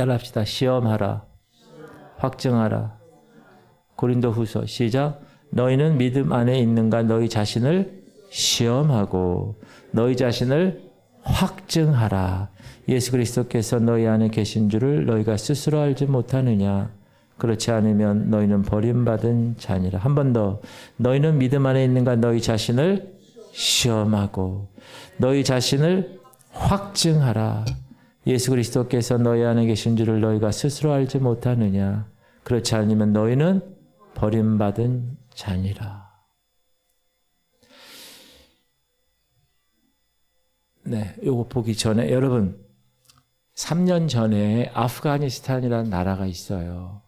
따라합시다. 시험하라. 확증하라. 고린도후서 시작. 너희는 믿음 안에 있는가 너희 자신을 시험하고 너희 자신을 확증하라. 예수 그리스도께서 너희 안에 계신 줄을 너희가 스스로 알지 못하느냐. 그렇지 않으면 너희는 버림받은 자니라. 한 번 더. 너희는 믿음 안에 있는가 너희 자신을 시험하고 너희 자신을 확증하라. 예수 그리스도께서 너희 안에 계신 줄을 너희가 스스로 알지 못하느냐. 그렇지 않으면 너희는 버림받은 자니라. 네, 요거 보기 전에 여러분 3년 전에 아프가니스탄이라는 나라가 있어요.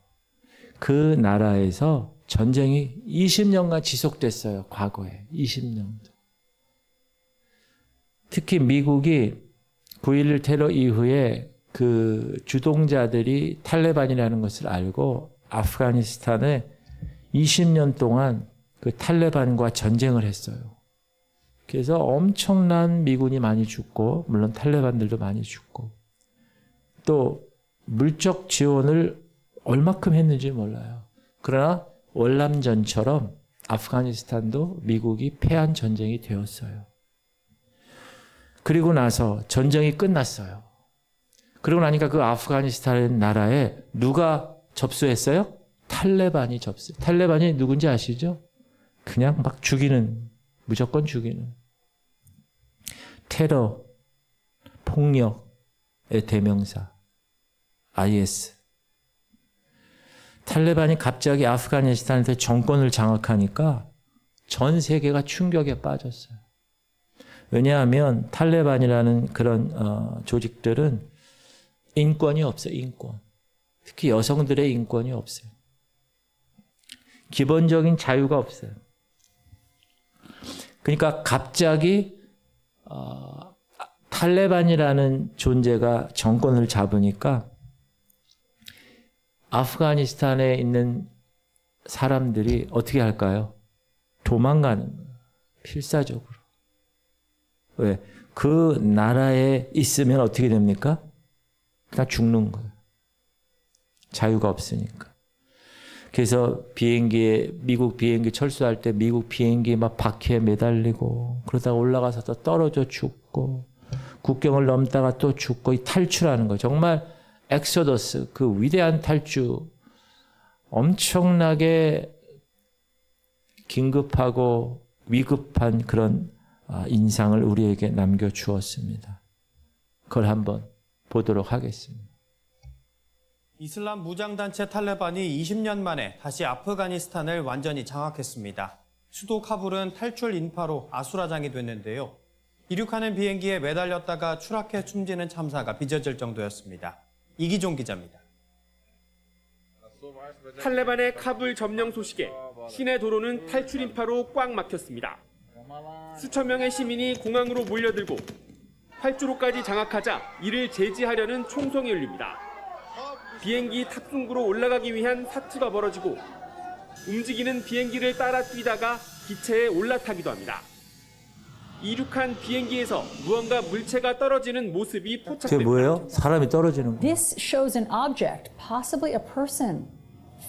그 나라에서 전쟁이 20년간 지속됐어요. 과거에 20년. 특히 미국이 9.11 테러 이후에 그 주동자들이 탈레반이라는 것을 알고 아프가니스탄에 20년 동안 그 탈레반과 전쟁을 했어요. 그래서 엄청난 미군이 많이 죽고 물론 탈레반들도 많이 죽고 또 물적 지원을 얼마큼 했는지 몰라요. 그러나 월남전처럼 아프가니스탄도 미국이 패한 전쟁이 되었어요. 그리고 나서 전쟁이 끝났어요. 그러고 나니까 그 아프가니스탄 나라에 누가 접수했어요? 탈레반이 접수. 탈레반이 누군지 아시죠? 그냥 막 죽이는, 무조건 죽이는. 테러, 폭력의 대명사. IS. 탈레반이 갑자기 아프가니스탄에서 정권을 장악하니까 전 세계가 충격에 빠졌어요. 왜냐하면 탈레반이라는 그런 조직들은 인권이 없어요. 인권. 특히 여성들의 인권이 없어요. 기본적인 자유가 없어요. 그러니까 갑자기 탈레반이라는 존재가 정권을 잡으니까 아프가니스탄에 있는 사람들이 어떻게 할까요? 도망가는 거예요. 필사적으로. 왜? 그 나라에 있으면 어떻게 됩니까? 그냥 죽는 거예요. 자유가 없으니까. 그래서 미국 비행기 철수할 때 미국 비행기 막 바퀴에 매달리고 그러다가 올라가서 또 떨어져 죽고 국경을 넘다가 또 죽고 탈출하는 거예요. 정말 엑소더스, 그 위대한 탈출, 엄청나게 긴급하고 위급한 그런 인상을 우리에게 남겨주었습니다. 그걸 한번 보도록 하겠습니다. 이슬람 무장단체 탈레반이 20년 만에 다시 아프가니스탄을 완전히 장악했습니다. 수도 카불은 탈출 인파로 아수라장이 됐는데요. 이륙하는 비행기에 매달렸다가 추락해 숨지는 참사가 빚어질 정도였습니다. 이기종 기자입니다. 탈레반의 카불 점령 소식에 시내 도로는 탈출 인파로 꽉 막혔습니다. 수천 명의 시민이 공항으로 몰려들고 활주로까지 장악하자 이를 제지하려는 총성이 울립니다. 비행기 탑승구로 올라가기 위한 사투가 벌어지고 움직이는 비행기를 따라 뛰다가 기체에 올라타기도 합니다. 이륙한 비행기에서 무언가 물체가 떨어지는 모습이 포착됩니다. 그게 뭐예요? 사람이 떨어지는 거예요. This shows an object, possibly a person,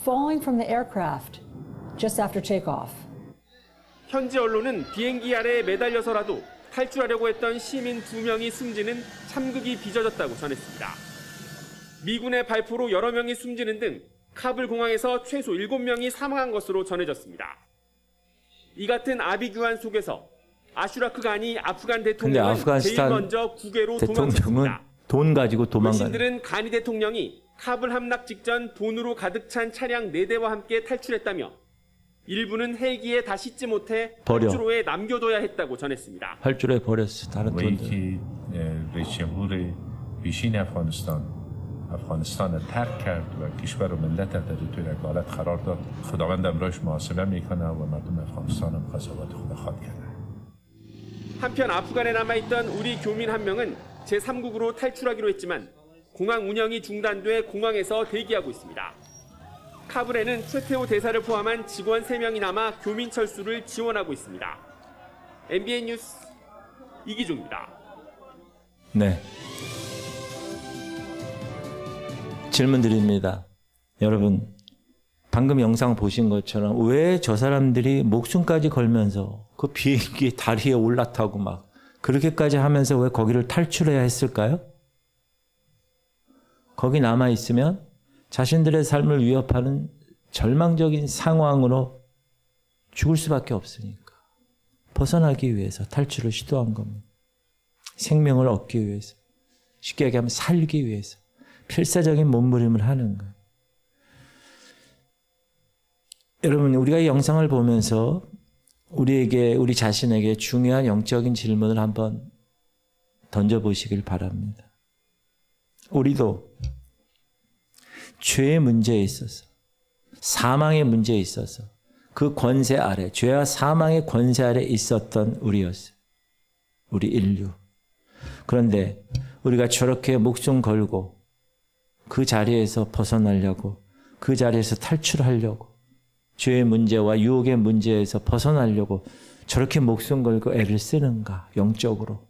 falling from the aircraft just after takeoff. 현지 언론은 비행기 아래에 매달려서라도 탈출하려고 했던 시민 2명이 숨지는 참극이 빚어졌다고 전했습니다. 미군의 발포로 여러 명이 숨지는 등 카불 공항에서 최소 7명이 사망한 것으로 전해졌습니다. 이 같은 아비규환 속에서 아슈라크 가니 아프간 대통령은 제일 먼저 국외로 도망쳤습니다. 돈 가지고 도망가는. 외신들은 가니 대통령이 카불 함락 직전 돈으로 가득 찬 차량 4대와 함께 탈출했다며 일부는 헬기에 다 싣지 못해 활주로에 남겨둬야 했다고 전했습니다. 활주로에 버렸어. 다른 돈들. افغانستان ترک کرد و کشور و ملت در توی یک حالت قرار داد. خداوند امروز محاسبه میکنه و مردم افغانستان هم قضاوت خدا خواد کرده. 한편 아프간에 남아있던 우리 교민 한 명은 제3국으로 탈출하기로 했지만 공항 운영이 중단돼 공항에서 대기하고 있습니다. 카불에는 최태호 대사를 포함한 직원 3명이 남아 교민 철수를 지원하고 있습니다. MBN 뉴스 이기종입니다. 네. 질문 드립니다. 여러분, 방금 영상 보신 것처럼 왜 저 사람들이 목숨까지 걸면서 그 비행기 다리에 올라타고 막 그렇게까지 하면서 왜 거기를 탈출해야 했을까요? 거기 남아 있으면 자신들의 삶을 위협하는 절망적인 상황으로 죽을 수밖에 없으니까 벗어나기 위해서 탈출을 시도한 겁니다. 생명을 얻기 위해서, 쉽게 얘기하면 살기 위해서 필사적인 몸부림을 하는 거예요. 여러분, 우리가 이 영상을 보면서 우리 자신에게 중요한 영적인 질문을 한번 던져보시길 바랍니다. 우리도 죄의 문제에 있어서, 사망의 문제에 있어서 그 권세 아래, 죄와 사망의 권세 아래 있었던 우리였어요. 우리 인류. 그런데 우리가 저렇게 목숨 걸고 그 자리에서 벗어나려고, 그 자리에서 탈출하려고, 죄의 문제와 유혹의 문제에서 벗어나려고 저렇게 목숨 걸고 애를 쓰는가, 영적으로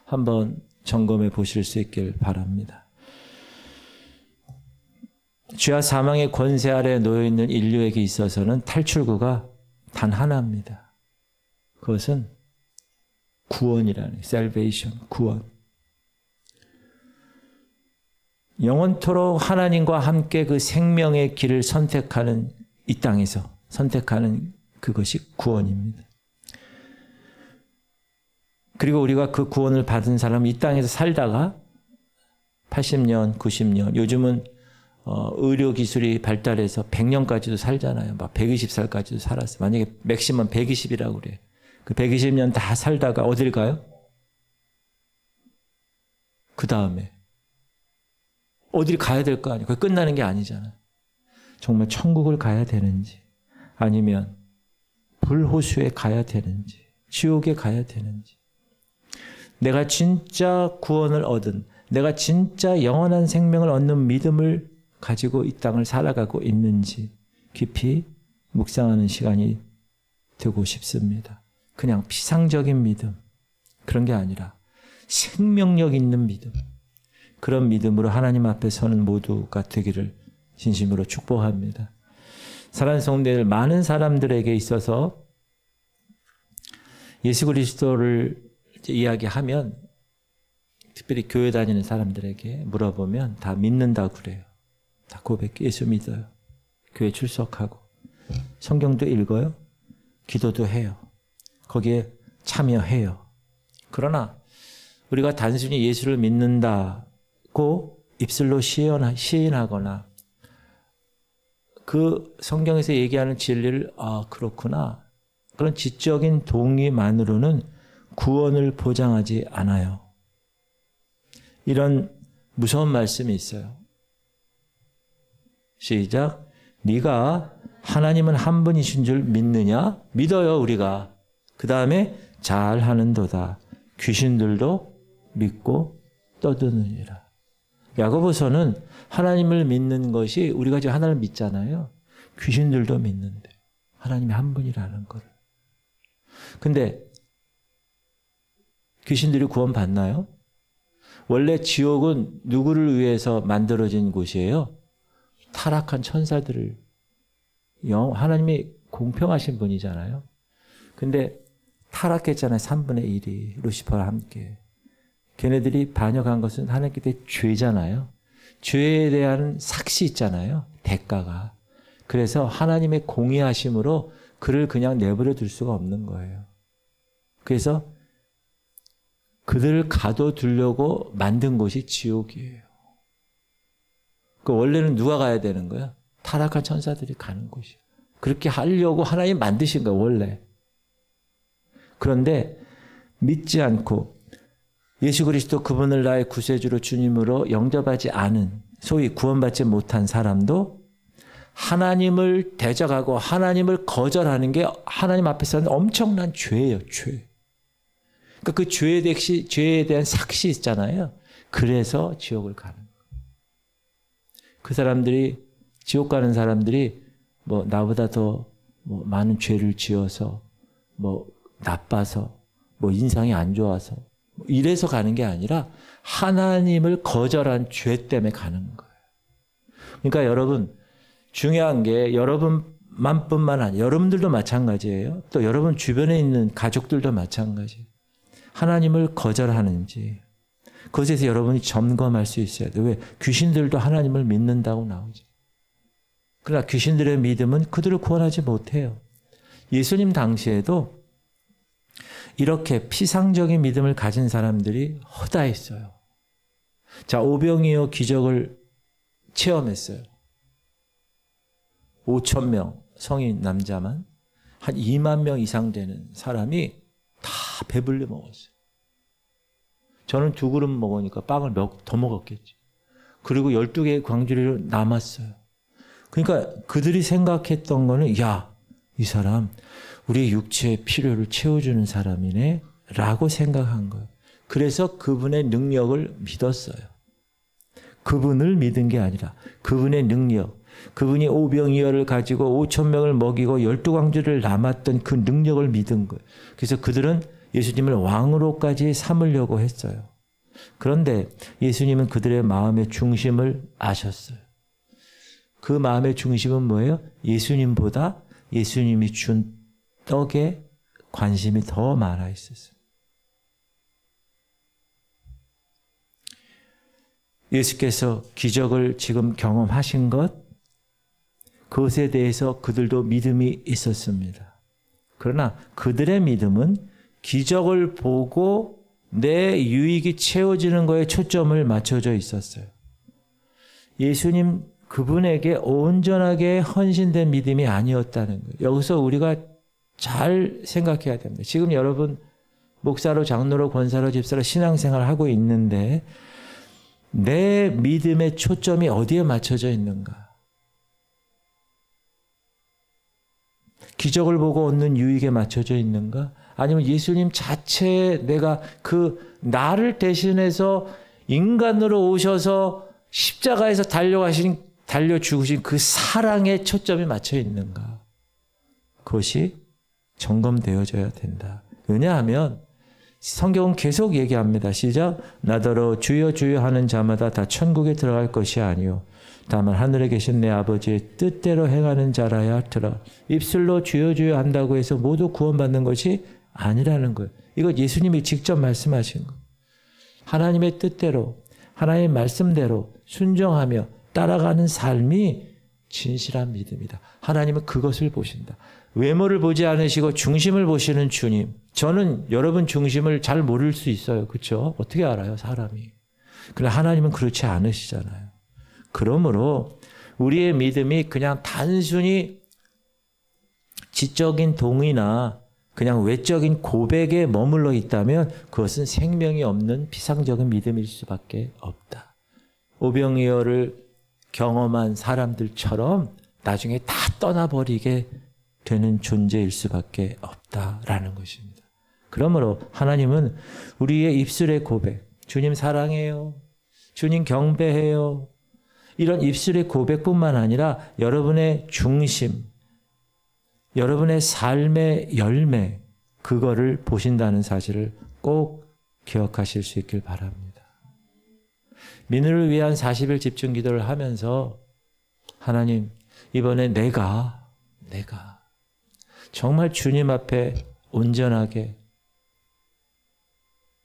한번 점검해 보실 수 있길 바랍니다. 죄와 사망의 권세 아래 놓여 있는 인류에게 있어서는 탈출구가 단 하나입니다. 그것은 구원이라는, salvation, 구원. 영원토록 하나님과 함께 그 생명의 길을 선택하는, 이 땅에서 선택하는 그것이 구원입니다. 그리고 우리가 그 구원을 받은 사람은 이 땅에서 살다가 80년, 90년, 요즘은 의료기술이 발달해서 100년까지도 살잖아요. 막 120살까지도 살았어요. 만약에 맥시멈 120이라고 그래요. 그 120년 다 살다가 어딜 가요? 그 다음에 어딜 가야 될 거 아니에요. 그게 끝나는 게 아니잖아요. 정말 천국을 가야 되는지, 아니면 불호수에 가야 되는지, 지옥에 가야 되는지, 내가 진짜 구원을 얻은, 내가 진짜 영원한 생명을 얻는 믿음을 가지고 이 땅을 살아가고 있는지 깊이 묵상하는 시간이 되고 싶습니다. 그냥 피상적인 믿음, 그런 게 아니라 생명력 있는 믿음, 그런 믿음으로 하나님 앞에 서는 모두가 되기를 진심으로 축복합니다. 사랑하는 성도들, 많은 사람들에게 있어서 예수 그리스도를 이야기하면, 특별히 교회 다니는 사람들에게 물어보면 다 믿는다고 그래요. 다 고백해, 예수 믿어요. 교회 출석하고 성경도 읽어요. 기도도 해요. 거기에 참여해요. 그러나 우리가 단순히 예수를 믿는다고 입술로 시인하거나 그 성경에서 얘기하는 진리를 그렇구나, 그런 지적인 동의만으로는 구원을 보장하지 않아요. 이런 무서운 말씀이 있어요. 시작. 네가 하나님은 한 분이신 줄 믿느냐? 믿어요, 우리가. 그 다음에 잘하는도다. 귀신들도 믿고 떠드느니라. 야고보서는 하나님을 믿는 것이, 우리가 지금 하나님을 믿잖아요. 귀신들도 믿는데 하나님이 한 분이라는 걸. 근데 귀신들이 구원 받나요? 원래 지옥은 누구를 위해서 만들어진 곳이에요? 타락한 천사들을, 하나님이 공평하신 분이잖아요. 근데 타락했잖아요. 3분의 1이 루시퍼와 함께. 걔네들이 반역한 것은 하나님께 죄잖아요. 죄에 대한 삭시 있잖아요. 대가가. 그래서 하나님의 공의하심으로 그를 그냥 내버려 둘 수가 없는 거예요. 그래서 그들을 가둬두려고 만든 곳이 지옥이에요. 그 원래는 누가 가야 되는 거야? 타락한 천사들이 가는 곳이에요. 그렇게 하려고 하나님 만드신 거예요, 원래. 그런데 믿지 않고 예수 그리스도 그분을 나의 구세주로 주님으로 영접하지 않은, 소위 구원받지 못한 사람도 하나님을 대적하고 하나님을 거절하는 게 하나님 앞에서는 엄청난 죄예요, 죄. 그러니까 그 죄에 대한 삭시 있잖아요. 그래서 지옥을 가는 거예요. 그 사람들이, 지옥 가는 사람들이 뭐 나보다 더 뭐 많은 죄를 지어서, 뭐 나빠서, 뭐 인상이 안 좋아서 이래서 가는 게 아니라 하나님을 거절한 죄 때문에 가는 거예요. 그러니까 여러분 중요한 게 여러분만뿐만 아니라 여러분들도 마찬가지예요. 또 여러분 주변에 있는 가족들도 마찬가지예요. 하나님을 거절하는지 그것에서 여러분이 점검할 수 있어야 돼요. 왜? 귀신들도 하나님을 믿는다고 나오죠. 그러나 귀신들의 믿음은 그들을 구원하지 못해요. 예수님 당시에도 이렇게 피상적인 믿음을 가진 사람들이 허다했어요. 자, 오병이어 기적을 체험했어요. 5,000명 성인 남자만 한 2만 명 이상 되는 사람이 다 배불리 먹었어요. 저는 2그릇 먹으니까 빵을 더 먹었겠지. 그리고 12개의 광주리로 남았어요. 그러니까 그들이 생각했던 거는 야, 이 사람 우리의 육체의 필요를 채워주는 사람이네 라고 생각한 거예요. 그래서 그분의 능력을 믿었어요. 그분을 믿은 게 아니라 그분의 능력, 그분이 오병이어를 가지고 5,000명을 먹이고 12광주를 남았던 그 능력을 믿은 거예요. 그래서 그들은 예수님을 왕으로까지 삼으려고 했어요. 그런데 예수님은 그들의 마음의 중심을 아셨어요. 그 마음의 중심은 뭐예요? 예수님보다 예수님이 준 떡에 관심이 더 많아 있었어요. 예수께서 기적을 지금 경험하신 것, 그것에 대해서 그들도 믿음이 있었습니다. 그러나 그들의 믿음은 기적을 보고 내 유익이 채워지는 거에 초점을 맞춰져 있었어요. 예수님 그분에게 온전하게 헌신된 믿음이 아니었다는 거예요. 여기서 우리가 잘 생각해야 됩니다. 지금 여러분 목사로, 장로로, 권사로, 집사로 신앙생활을 하고 있는데 내 믿음의 초점이 어디에 맞춰져 있는가? 기적을 보고 얻는 유익에 맞춰져 있는가? 아니면 예수님 자체에 내가 그 나를 대신해서 인간으로 오셔서 십자가에서 달려 죽으신 그 사랑에 초점이 맞춰 있는가? 그것이 점검되어져야 된다. 왜냐하면 성경은 계속 얘기합니다. 시작. 나더러 주여 주여 하는 자마다 다 천국에 들어갈 것이 아니요 다만 하늘에 계신 내 아버지의 뜻대로 행하는 자라야 들어. 입술로 주여 주여 한다고 해서 모두 구원받는 것이 아니라는 거예요. 이거 예수님이 직접 말씀하신 거예요. 하나님의 뜻대로 하나님의 말씀대로 순종하며 따라가는 삶이 진실한 믿음이다. 하나님은 그것을 보신다. 외모를 보지 않으시고 중심을 보시는 주님. 저는 여러분 중심을 잘 모를 수 있어요. 그렇죠? 어떻게 알아요, 사람이. 그러나 하나님은 그렇지 않으시잖아요. 그러므로 우리의 믿음이 그냥 단순히 지적인 동의나 그냥 외적인 고백에 머물러 있다면 그것은 생명이 없는 피상적인 믿음일 수밖에 없다. 오병이어를 경험한 사람들처럼 나중에 다 떠나버리게 되는 존재일 수밖에 없다라는 것입니다. 그러므로 하나님은 우리의 입술의 고백, 주님 사랑해요, 주님 경배해요, 이런 입술의 고백뿐만 아니라 여러분의 중심, 여러분의 삶의 열매, 그거를 보신다는 사실을 꼭 기억하실 수 있길 바랍니다. 민우를 위한 40일 집중 기도를 하면서 하나님, 이번에 내가 정말 주님 앞에 온전하게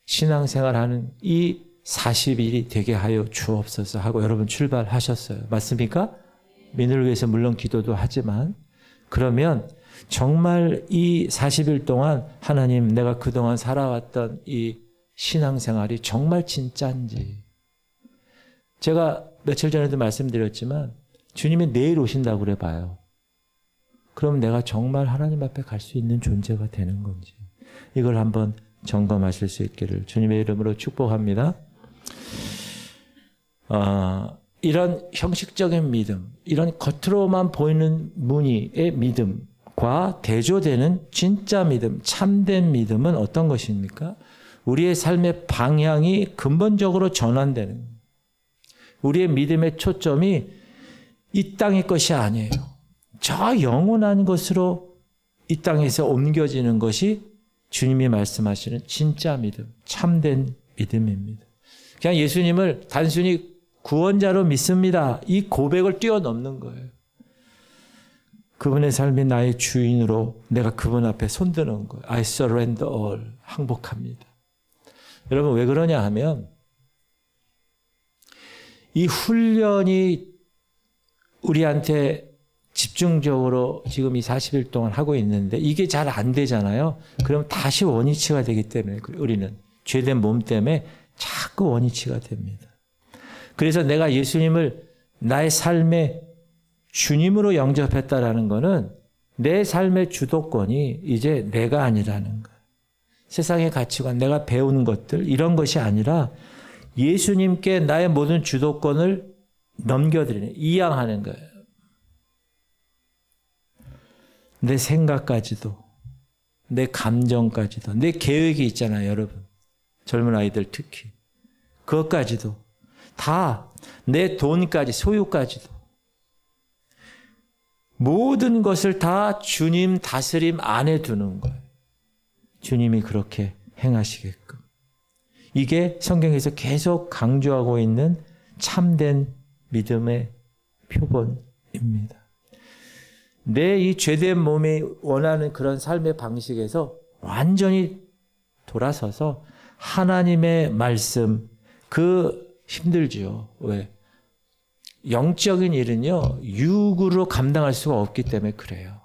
신앙생활하는 이 40일이 되게 하여 주옵소서 하고 여러분 출발하셨어요. 맞습니까? 민우를 위해서 물론 기도도 하지만 그러면 정말 이 40일 동안 하나님 내가 그동안 살아왔던 이 신앙생활이 정말 진짜인지 제가 며칠 전에도 말씀드렸지만 주님이 내일 오신다고 그래 봐요. 그럼 내가 정말 하나님 앞에 갈 수 있는 존재가 되는 건지 이걸 한번 점검하실 수 있기를 주님의 이름으로 축복합니다. 이런 형식적인 믿음, 이런 겉으로만 보이는 무늬의 믿음과 대조되는 진짜 믿음, 참된 믿음은 어떤 것입니까? 우리의 삶의 방향이 근본적으로 전환되는, 우리의 믿음의 초점이 이 땅의 것이 아니에요. 저 영원한 것으로 이 땅에서 옮겨지는 것이 주님이 말씀하시는 진짜 믿음, 참된 믿음입니다. 그냥 예수님을 단순히 구원자로 믿습니다. 이 고백을 뛰어넘는 거예요. 그분의 삶이 나의 주인으로 내가 그분 앞에 손드는 거예요. I surrender all. 항복합니다. 여러분 왜 그러냐 하면 이 훈련이 우리한테 집중적으로 지금 이 40일 동안 하고 있는데 이게 잘 안 되잖아요. 그럼 다시 원위치가 되기 때문에 우리는 죄된 몸 때문에 자꾸 원위치가 됩니다. 그래서 내가 예수님을 나의 삶의 주님으로 영접했다라는 것은 내 삶의 주도권이 이제 내가 아니라는 거예요. 세상의 가치관, 내가 배운 것들 이런 것이 아니라 예수님께 나의 모든 주도권을 넘겨드리는, 이양하는 거예요. 내 생각까지도, 내 감정까지도, 내 계획이 있잖아요, 여러분. 젊은 아이들 특히. 그것까지도 다, 내 돈까지, 소유까지도. 모든 것을 다 주님 다스림 안에 두는 거예요. 주님이 그렇게 행하시게끔. 이게 성경에서 계속 강조하고 있는 참된 믿음의 표본입니다. 내 이 죄된 몸이 원하는 그런 삶의 방식에서 완전히 돌아서서 하나님의 말씀, 힘들죠. 왜? 영적인 일은요, 육으로 감당할 수가 없기 때문에 그래요.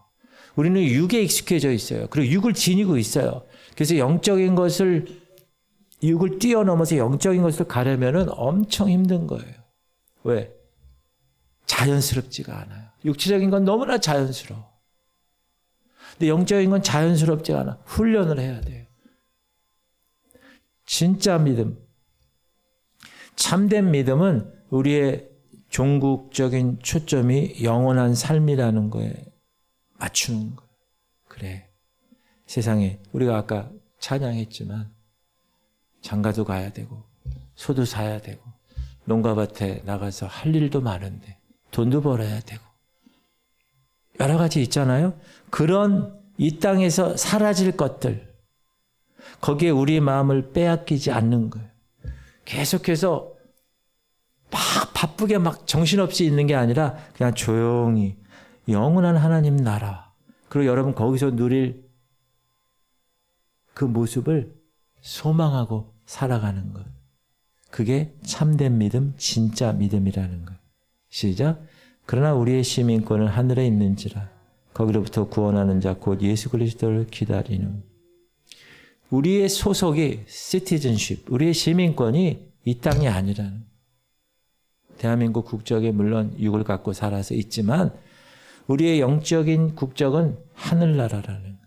우리는 육에 익숙해져 있어요. 그리고 육을 지니고 있어요. 그래서 영적인 것을, 육을 뛰어넘어서 영적인 것을 가려면은 엄청 힘든 거예요. 왜? 자연스럽지가 않아요. 육체적인 건 너무나 자연스러워. 근데 영적인 건 자연스럽지가 않아. 훈련을 해야 돼요. 진짜 믿음, 참된 믿음은 우리의 종국적인 초점이 영원한 삶이라는 거에 맞추는 거예요. 그래. 세상에 우리가 아까 찬양했지만 장가도 가야 되고 소도 사야 되고 농가밭에 나가서 할 일도 많은데 돈도 벌어야 되고 여러 가지 있잖아요. 그런 이 땅에서 사라질 것들, 거기에 우리 마음을 빼앗기지 않는 거예요. 계속해서 막 바쁘게 막 정신없이 있는 게 아니라 그냥 조용히 영원한 하나님 나라, 그리고 여러분 거기서 누릴 그 모습을 소망하고 살아가는 것. 그게 참된 믿음, 진짜 믿음이라는 것. 시작. 그러나 우리의 시민권은 하늘에 있는지라 거기로부터 구원하는 자 곧 예수 그리스도를 기다리는. 우리의 소속이 citizenship, 우리의 시민권이 이 땅이 아니라는. 대한민국 국적에 물론 육을 갖고 살아서 있지만 우리의 영적인 국적은 하늘나라라는 것.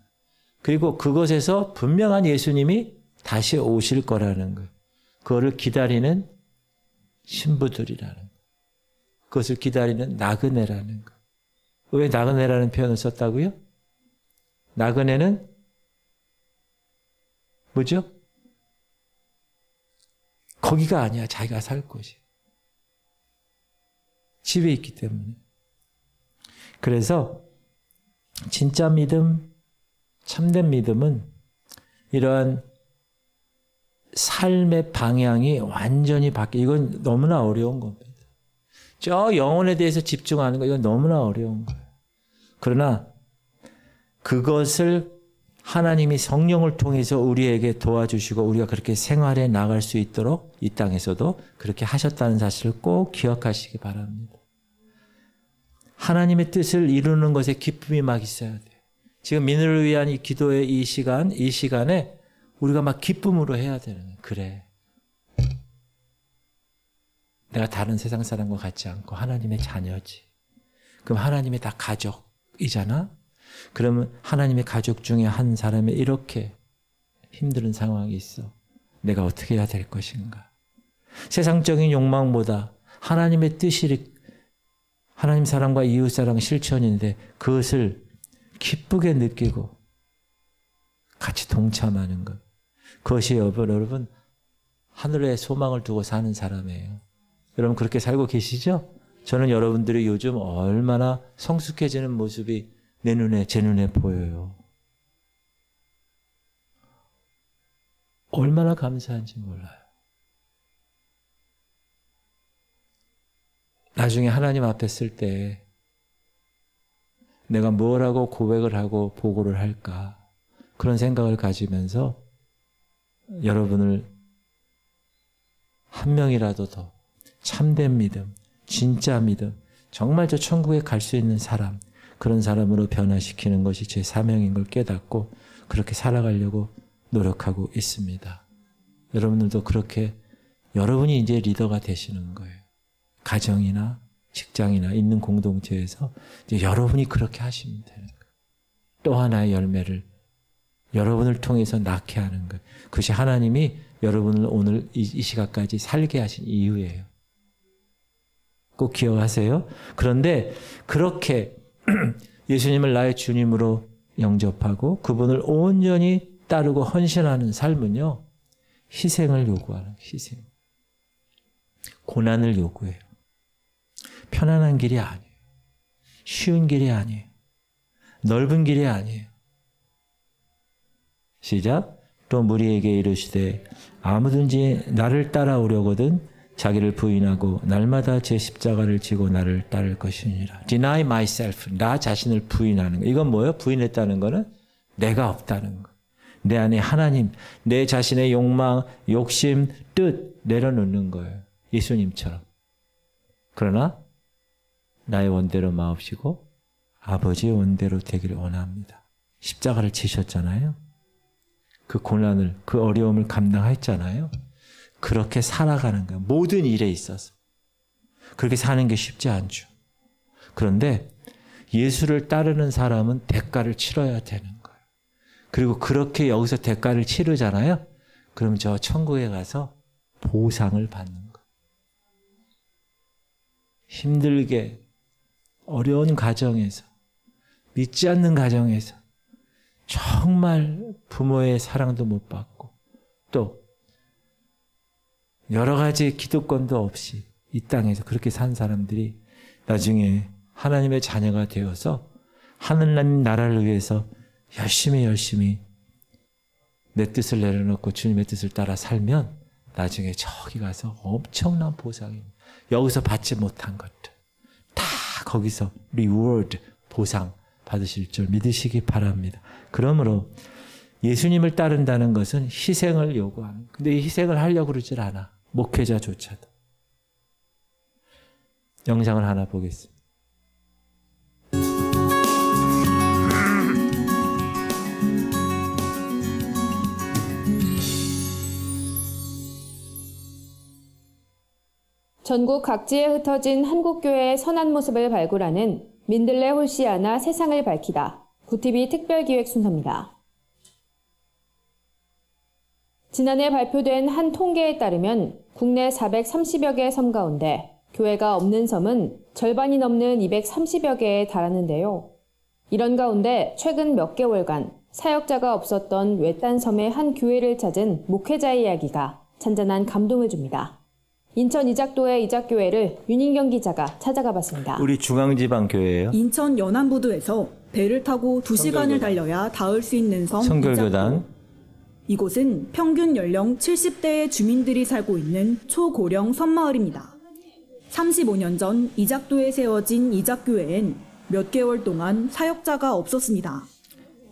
그리고 그것에서 분명한 예수님이 다시 오실 거라는 것. 그거를 기다리는 신부들이라는 것. 그것을 기다리는 나그네라는 것. 왜 나그네라는 표현을 썼다고요? 나그네는 뭐죠? 거기가 아니야. 자기가 살 곳이. 집에 있기 때문에. 그래서 진짜 믿음, 참된 믿음은 이러한 삶의 방향이 완전히 이건 너무나 어려운 겁니다. 저 영혼에 대해서 집중하는 거, 이건 너무나 어려운 거예요. 그러나 그것을 하나님이 성령을 통해서 우리에게 도와주시고 우리가 그렇게 생활해 나갈 수 있도록 이 땅에서도 그렇게 하셨다는 사실을 꼭 기억하시기 바랍니다. 하나님의 뜻을 이루는 것에 기쁨이 막 있어야 돼요. 지금 민을 위한 이 기도의 이 시간에 우리가 막 기쁨으로 해야 되는 거예요. 그래. 내가 다른 세상 사람과 같지 않고 하나님의 자녀지. 그럼 하나님의 다 가족이잖아? 그러면 하나님의 가족 중에 한 사람이 이렇게 힘든 상황이 있어. 내가 어떻게 해야 될 것인가? 세상적인 욕망보다 하나님의 뜻이 하나님 사랑과 이웃 사랑 실천인데 그것을 기쁘게 느끼고 같이 동참하는 것. 그것이 여러분 하늘에 소망을 두고 사는 사람이에요. 여러분 그렇게 살고 계시죠? 저는 여러분들이 요즘 얼마나 성숙해지는 모습이 제 눈에 보여요. 얼마나 감사한지 몰라요. 나중에 하나님 앞에 쓸 때 내가 뭐라고 고백을 하고 보고를 할까 그런 생각을 가지면서 여러분을 한 명이라도 더 참된 믿음, 진짜 믿음, 정말 저 천국에 갈 수 있는 사람, 그런 사람으로 변화시키는 것이 제 사명인 걸 깨닫고 그렇게 살아가려고 노력하고 있습니다. 여러분들도 그렇게 여러분이 이제 리더가 되시는 거예요. 가정이나 직장이나 있는 공동체에서 이제 여러분이 그렇게 하시면 되는 거예요. 또 하나의 열매를 여러분을 통해서 낳게 하는 것. 그것이 하나님이 여러분을 오늘 이 시각까지 살게 하신 이유예요. 꼭 기억하세요. 그런데 그렇게 예수님을 나의 주님으로 영접하고 그분을 온전히 따르고 헌신하는 삶은요. 희생을 요구하는 희생. 고난을 요구해요. 편안한 길이 아니에요. 쉬운 길이 아니에요. 넓은 길이 아니에요. 시작. 또 무리에게 이르시되 아무든지 나를 따라오려거든 자기를 부인하고 날마다 제 십자가를 지고 나를 따를 것이니라. Deny myself. 나 자신을 부인하는 거. 이건 뭐예요? 부인했다는 거는 내가 없다는 거. 내 안에 하나님, 내 자신의 욕망, 욕심, 뜻 내려놓는 거예요. 예수님처럼. 그러나 나의 원대로 마옵시고 아버지의 원대로 되기를 원합니다. 십자가를 지셨잖아요. 그 고난을, 그 어려움을 감당했잖아요. 그렇게 살아가는 거예요. 모든 일에 있어서. 그렇게 사는 게 쉽지 않죠. 그런데 예수를 따르는 사람은 대가를 치러야 되는 거예요. 그리고 그렇게 여기서 대가를 치르잖아요. 그럼 저 천국에 가서 보상을 받는 거예요. 힘들게 어려운 가정에서, 믿지 않는 가정에서 정말 부모의 사랑도 못 받고 또 여러 가지 기득권도 없이 이 땅에서 그렇게 산 사람들이 나중에 하나님의 자녀가 되어서 하느님 나라를 위해서 열심히 내 뜻을 내려놓고 주님의 뜻을 따라 살면 나중에 저기 가서 엄청난 보상입니다. 여기서 받지 못한 것들 다 거기서 reward, 보상 받으실 줄 믿으시기 바랍니다. 그러므로 예수님을 따른다는 것은 희생을 요구하는. 근데 이 희생을 하려고 그러질 않아. 목회자조차도. 영상을 하나 보겠습니다. 전국 각지에 흩어진 한국교회의 선한 모습을 발굴하는 민들레 홀시아나 세상을 밝히다 구티비 특별기획 순서입니다. 지난해 발표된 한 통계에 따르면 국내 430여 개의 섬 가운데 교회가 없는 섬은 절반이 넘는 230여 개에 달하는데요. 이런 가운데 최근 몇 개월간 사역자가 없었던 외딴 섬의 한 교회를 찾은 목회자의 이야기가 잔잔한 감동을 줍니다. 인천 이작도의 이작교회를 윤인경 기자가 찾아가 봤습니다. 우리 중앙지방교회예요. 인천 연안부두에서 배를 타고 2시간을 달려야 닿을 수 있는 섬 성결교단. 이작도. 이곳은 평균 연령 70대의 주민들이 살고 있는 초고령 섬마을입니다. 35년 전 이작도에 세워진 이작교회엔 몇 개월 동안 사역자가 없었습니다.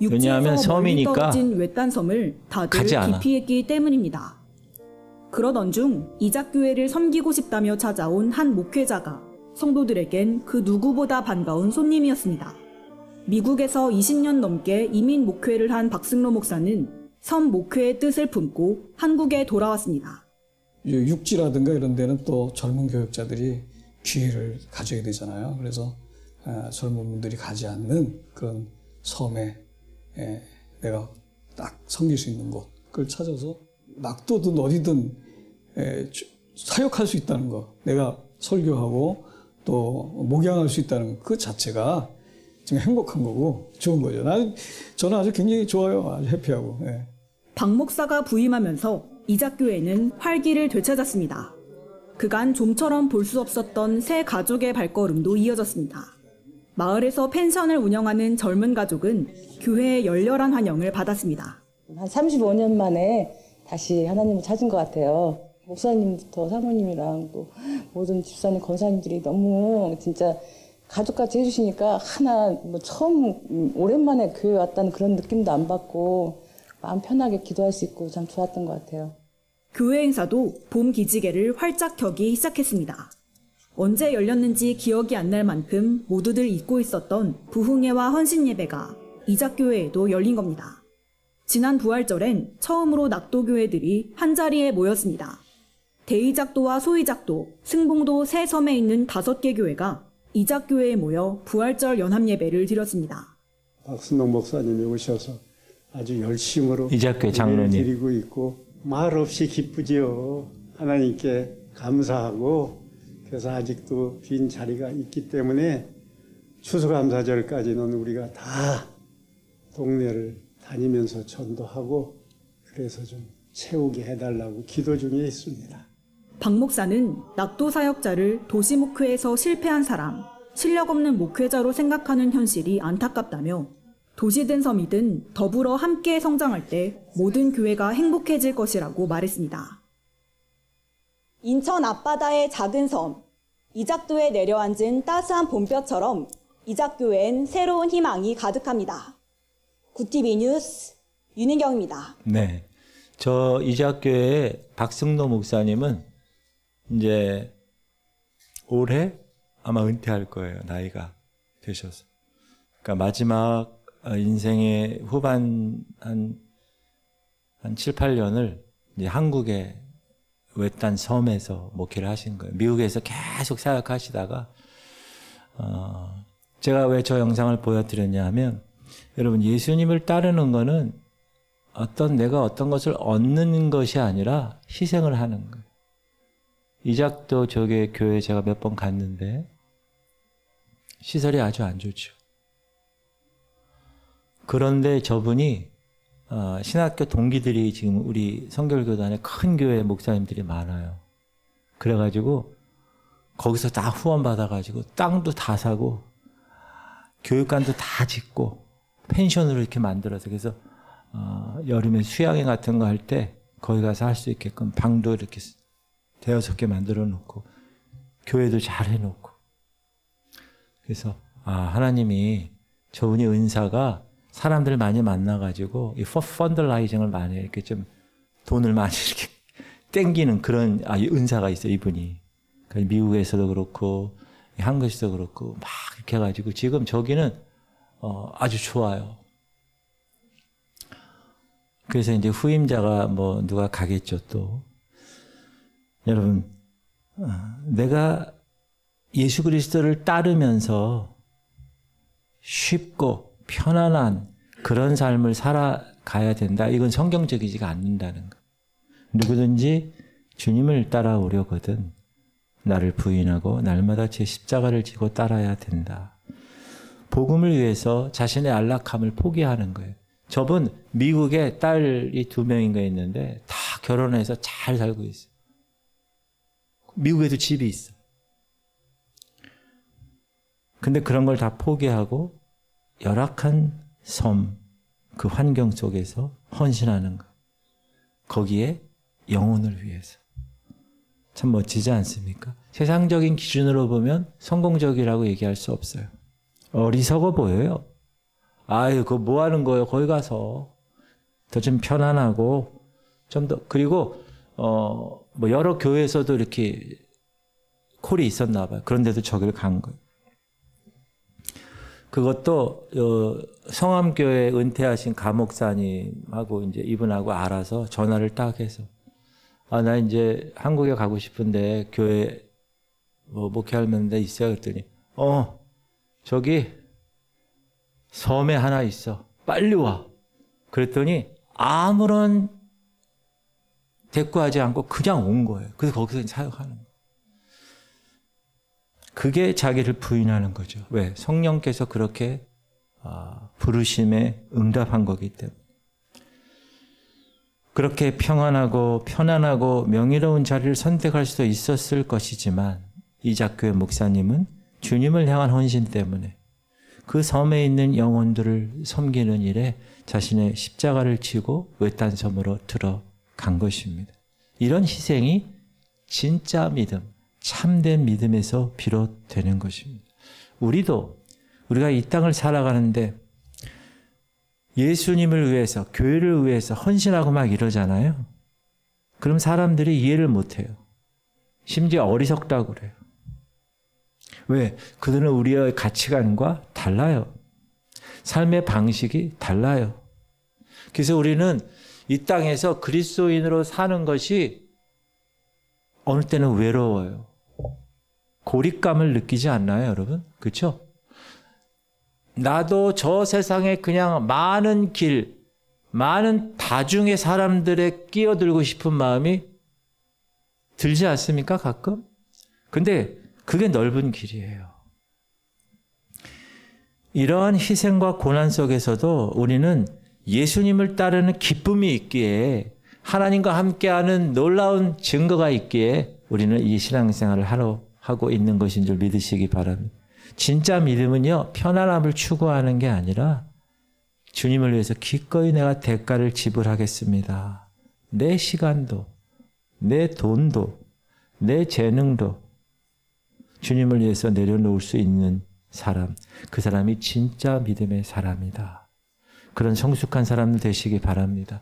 왜냐하면 육지에서 멀리 섬이니까 떨어진 외딴 섬을 다들 가지 않아. 기피했기 때문입니다. 그러던 중 이작교회를 섬기고 싶다며 찾아온 한 목회자가 성도들에겐 그 누구보다 반가운 손님이었습니다. 미국에서 20년 넘게 이민 목회를 한 박승로 목사는 섬 목회의 뜻을 품고 한국에 돌아왔습니다. 육지라든가 이런 데는 또 젊은 교역자들이 기회를 가져야 되잖아요. 그래서 젊은 분들이 가지 않는 그런 섬에 내가 딱 섬길 수 있는 곳, 그걸 찾아서 낙도든 어디든 사역할 수 있다는 거, 내가 설교하고 또 목양할 수 있다는 그 자체가 지금 행복한 거고 좋은 거죠. 저는 아주 굉장히 좋아요. 아주 해피하고. 박 목사가 부임하면서 이작교회는 활기를 되찾았습니다. 그간 좀처럼 볼 수 없었던 새 가족의 발걸음도 이어졌습니다. 마을에서 펜션을 운영하는 젊은 가족은 교회의 열렬한 환영을 받았습니다. 한 35년 만에 다시 하나님을 찾은 것 같아요. 목사님부터 사모님이랑 또 모든 집사님, 권사님들이 너무 진짜 가족같이 해주시니까 하나 뭐 처음 오랜만에 교회 왔다는 그런 느낌도 안 받고 마음 편하게 기도할 수 있고 참 좋았던 것 같아요. 교회 행사도 봄 기지개를 활짝 켜기 시작했습니다. 언제 열렸는지 기억이 안 날 만큼 모두들 잊고 있었던 부흥회와 헌신 예배가 이작교회에도 열린 겁니다. 지난 부활절엔 처음으로 낙도교회들이 한자리에 모였습니다. 대이작도와 소이작도, 승봉도 세 섬에 있는 5개 교회가 이작교회에 모여 부활절 연합예배를 드렸습니다. 박순동 목사님이 오셔서 아주 열심으로 이작교회 장로님 드리고 있고 말 없이 기쁘지요. 하나님께 감사하고 그래서 아직도 빈 자리가 있기 때문에 추수감사절까지는 우리가 다 동네를 다니면서 전도하고 그래서 좀 채우게 해달라고 기도 중에 있습니다. 박 목사는 낙도 사역자를 도시 목회에서 실패한 사람, 실력 없는 목회자로 생각하는 현실이 안타깝다며 도시든 섬이든 더불어 함께 성장할 때 모든 교회가 행복해질 것이라고 말했습니다. 인천 앞바다의 작은 섬, 이작도에 내려앉은 따스한 봄볕처럼 이작교회엔 새로운 희망이 가득합니다. 굿TV 뉴스 윤인경입니다. 네, 저 이작교회의 박승도 목사님은 이제 올해 아마 은퇴할 거예요. 나이가 되셔서. 그러니까 마지막 인생의 후반 한 7, 8년을 이제 한국의 외딴 섬에서 목회를 하신 거예요. 미국에서 계속 사역하시다가 제가 왜 저 영상을 보여드렸냐 하면 여러분 예수님을 따르는 거는 내가 어떤 것을 얻는 것이 아니라 희생을 하는 거예요. 이작도 저게 교회 제가 몇 번 갔는데 시설이 아주 안 좋죠. 그런데 저분이 신학교 동기들이 지금 우리 성결교단에 큰 교회 목사님들이 많아요. 그래가지고 거기서 다 후원 받아가지고 땅도 다 사고 교육관도 다 짓고 펜션으로 이렇게 만들어서 그래서 여름에 수양회 같은 거 할 때 거기 가서 할 수 있게끔 방도 이렇게 대여섯 개 만들어 놓고 교회도 잘 해놓고 그래서 하나님이 저분이 은사가 사람들 많이 만나가지고 이 펀더라이징을 많이 이렇게 좀 돈을 많이 이렇게 땡기는 그런 은사가 있어요, 이분이. 그러니까 미국에서도 그렇고 한국에서도 그렇고 막 이렇게 해가지고 지금 저기는 아주 좋아요. 그래서 이제 후임자가 뭐 누가 가겠죠 또. 여러분, 내가 예수 그리스도를 따르면서 쉽고 편안한 그런 삶을 살아가야 된다. 이건 성경적이지가 않는다는 거. 누구든지 주님을 따라오려거든 나를 부인하고 날마다 제 십자가를 지고 따라야 된다. 복음을 위해서 자신의 안락함을 포기하는 거예요. 저분 미국에 딸이 2명인가 있는데 다 결혼해서 잘 살고 있어요. 미국에도 집이 있어. 근데 그런 걸 다 포기하고 열악한 섬, 그 환경 속에서 헌신하는 것. 거기에 영혼을 위해서. 참 멋지지 않습니까? 세상적인 기준으로 보면 성공적이라고 얘기할 수 없어요. 어리석어 보여요. 그거 뭐 하는 거예요? 거기 가서. 더 좀 편안하고, 좀 더, 그리고, 뭐 여러 교회에서도 이렇게 콜이 있었나 봐요. 그런데도 저기를 간 거예요. 그것도 성암교회 은퇴하신 가목사님하고 이제 이분하고 알아서 전화를 딱 해서 나 이제 한국에 가고 싶은데 교회 뭐 목회할 데 있어요. 그랬더니 저기 섬에 하나 있어. 빨리 와. 그랬더니 아무런 대꾸하지 않고 그냥 온 거예요. 그래서 거기서 사역하는 거예요. 그게 자기를 부인하는 거죠. 왜? 성령께서 그렇게 부르심에 응답한 거기 때문에. 그렇게 평안하고 편안하고 명예로운 자리를 선택할 수도 있었을 것이지만 이작교회 목사님은 주님을 향한 헌신 때문에 그 섬에 있는 영혼들을 섬기는 일에 자신의 십자가를 지고 외딴 섬으로 들어간 것입니다. 이런 희생이 진짜 믿음, 참된 믿음에서 비롯되는 것입니다. 우리가 이 땅을 살아가는데 예수님을 위해서, 교회를 위해서 헌신하고 막 이러잖아요. 그럼 사람들이 이해를 못해요. 심지어 어리석다고 그래요. 왜? 그들은 우리의 가치관과 달라요. 삶의 방식이 달라요. 그래서 우리는 이 땅에서 그리스도인으로 사는 것이 어느 때는 외로워요. 고립감을 느끼지 않나요, 여러분? 그렇죠? 나도 저 세상에 그냥 많은 다중의 사람들에 끼어들고 싶은 마음이 들지 않습니까, 가끔? 근데 그게 넓은 길이에요. 이러한 희생과 고난 속에서도 우리는 예수님을 따르는 기쁨이 있기에, 하나님과 함께하는 놀라운 증거가 있기에 우리는 이 신앙생활을 하고 있는 것인 줄 믿으시기 바랍니다. 진짜 믿음은요, 편안함을 추구하는 게 아니라 주님을 위해서 기꺼이 내가 대가를 지불하겠습니다. 내 시간도, 내 돈도, 내 재능도 주님을 위해서 내려놓을 수 있는 사람, 그 사람이 진짜 믿음의 사람이다. 그런 성숙한 사람들 되시기 바랍니다.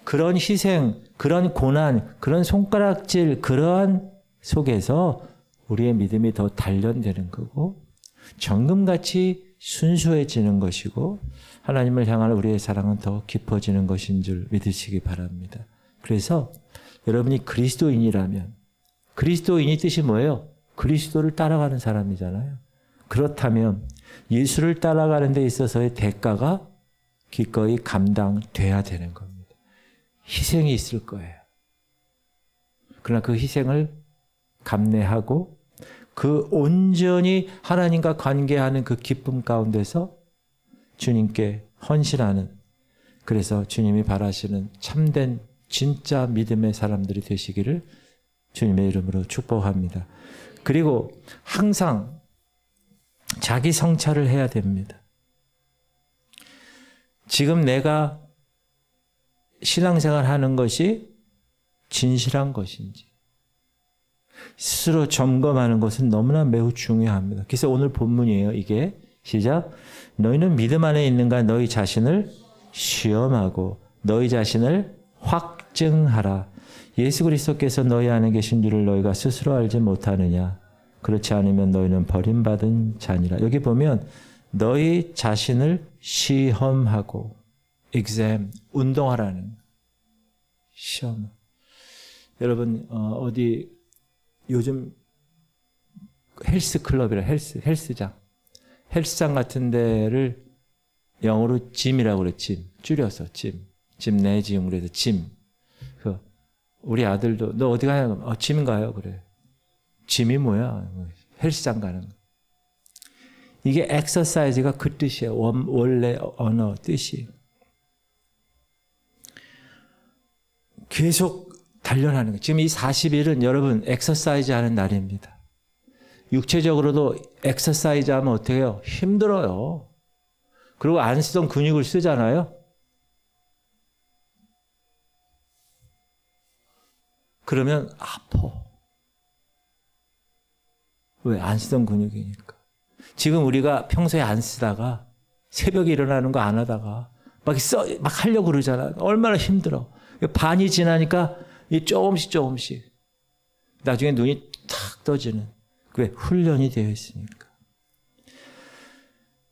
그런 희생, 그런 고난, 그런 손가락질, 그러한 속에서 우리의 믿음이 더 단련되는 거고, 정금같이 순수해지는 것이고, 하나님을 향한 우리의 사랑은 더 깊어지는 것인 줄 믿으시기 바랍니다. 그래서 여러분이 그리스도인이라면, 그리스도인이 뜻이 뭐예요? 그리스도를 따라가는 사람이잖아요. 그렇다면 예수를 따라가는 데 있어서의 대가가 기꺼이 감당돼야 되는 겁니다. 희생이 있을 거예요. 그러나 그 희생을 감내하고 그 온전히 하나님과 관계하는 그 기쁨 가운데서 주님께 헌신하는, 그래서 주님이 바라시는 참된 진짜 믿음의 사람들이 되시기를 주님의 이름으로 축복합니다. 그리고 항상 자기 성찰을 해야 됩니다. 지금 내가 신앙생활 하는 것이 진실한 것인지 스스로 점검하는 것은 너무나 매우 중요합니다. 그래서 오늘 본문이에요. 이게 시작. 너희는 믿음 안에 있는가 너희 자신을 시험하고 너희 자신을 확증하라. 예수 그리스도께서 너희 안에 계신 줄을 너희가 스스로 알지 못하느냐. 그렇지 않으면 너희는 버림받은 자니라. 여기 보면 너희 자신을 시험하고, exam, 운동하라는 시험. 여러분 어디 요즘 헬스클럽이라 헬스장 같은 데를 영어로 짐이라고 그래. 짐 줄여서 짐내지움. 그래서 짐. 우리 아들도 너 어디 가냐? 짐 가요. 그래. 짐이 뭐야? 헬스장 가는 거. 이게 엑서사이즈가 그 뜻이에요. 원래 언어 뜻이. 계속 단련하는 거. 지금 이 40일은 여러분 엑서사이즈 하는 날입니다. 육체적으로도 엑서사이즈 하면 어떻게 해요? 힘들어요. 그리고 안 쓰던 근육을 쓰잖아요. 그러면 아파. 왜? 안 쓰던 근육이니까. 지금 우리가 평소에 안 쓰다가 새벽에 일어나는 거 안 하다가 막 하려고 그러잖아. 얼마나 힘들어. 반이 지나니까 조금씩 나중에 눈이 탁 떠지는. 왜? 훈련이 되어 있으니까.